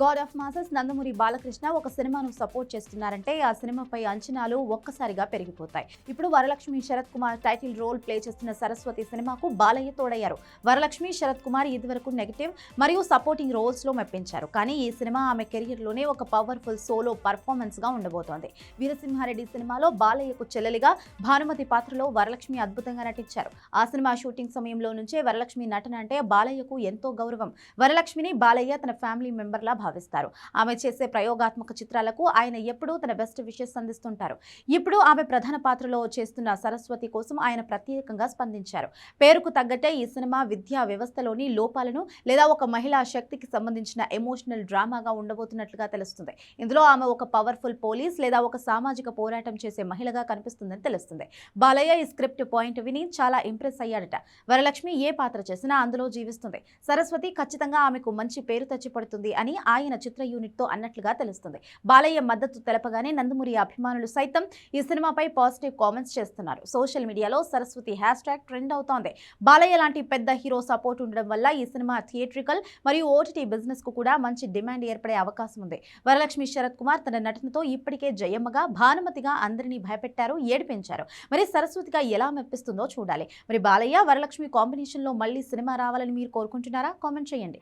God of masses Nandamuri Balakrishna ఒక సినిమాను support చేస్తున్నారంటే ఆ సినిమాపై అంచనాలు ఒక్కసారిగా పెరిగిపోతాయి. ఇప్పుడు Varalakshmi Sarath Kumar title role play చేస్తున్న సరస్వతి సినిమాకు బాలయ్య తోడయ్యారు. వరలక్ష్మి శరత్ కుమార్ ఇదివరకు నెగటివ్ మరియు సపోర్టింగ్ రోల్స్ లో మెప్పించారు. కానీ ఈ సినిమా ఆమె కెరీర్ లోనే ఒక పవర్ఫుల్ సోలో పర్ఫార్మెన్స్ గా ఉండబోతోంది. వీరసింహారెడ్డి సినిమాలో బాలయ్యకు చెల్లెలిగా భానుమతి పాత్రలో వరలక్ష్మి అద్భుతంగా నటించారు. ఆ సినిమా షూటింగ్ సమయంలో నుంచే వరలక్ష్మి నటన అంటే బాలయ్యకు ఎంతో గౌరవం. వరలక్ష్మిని బాలయ్య తన ఫ్యామిలీ మెంబర్లా భావిస్తారు. ఆమె చేసే ప్రయోగాత్మక చిత్రాలకు ఆయన ఎప్పుడూ తన బెస్ట్ విషెస్ అందిస్తుంటారు. ఇప్పుడు ఆమె ప్రధాన పాత్రలో చేస్తున్న సరస్వతి కోసం ఆయన ప్రత్యేకంగా స్పందించారు. పేరుకు తగ్గట్టే ఈ సినిమా విద్యా వ్యవస్థలోని లోపాలను లేదా ఒక మహిళా శక్తికి సంబంధించిన ఎమోషనల్ డ్రామాగా ఉండబోతున్నట్లుగా తెలుస్తుంది. ఇందులో ఆమె ఒక పవర్ఫుల్ పోలీస్ లేదా ఒక సామాజిక పోరాటం చేసే మహిళగా కనిపిస్తుందని తెలుస్తుంది. బాలయ్య ఈ స్క్రిప్ట్ పాయింట్ విని చాలా ఇంప్రెస్ అయ్యాడట. వరలక్ష్మి ఏ పాత్ర చేసినా అందులో జీవిస్తుంది. సరస్వతి ఖచ్చితంగా ఆమెకు మంచి పేరు తెచ్చిపడుతుంది అని ఆయన చిత్ర యూనిట్ తో అన్నట్లుగా తెలుస్తుంది. బాలయ్య మద్దతు తెలపగానే నందమూరి అభిమానులు సైతం ఈ సినిమాపై పాజిటివ్ కామెంట్స్ చేస్తున్నారు. సోషల్ మీడియాలో సరస్వతి హ్యాష్ట్యాగ్ ట్రెండ్ అవుతోంది. బాలయ్య లాంటి పెద్ద హీరో సపోర్ట్ ఉండడం వల్ల ఈ సినిమా థియేట్రికల్ మరియు ఓటీటీ బిజినెస్ కు కూడా మంచి డిమాండ్ ఏర్పడే అవకాశం ఉంది. వరలక్ష్మి శరత్ కుమార్ తన నటనతో ఇప్పటికే జయమ్మగా భానుమతిగా అందరినీ భయపెట్టారు, ఏడిపించారు. మరి సరస్వతిగా ఎలా మెప్పిస్తుందో చూడాలి. మరి బాలయ్య వరలక్ష్మి కాంబినేషన్ లో మళ్ళీ సినిమా రావాలని మీరు కోరుకుంటున్నారా? కామెంట్ చేయండి.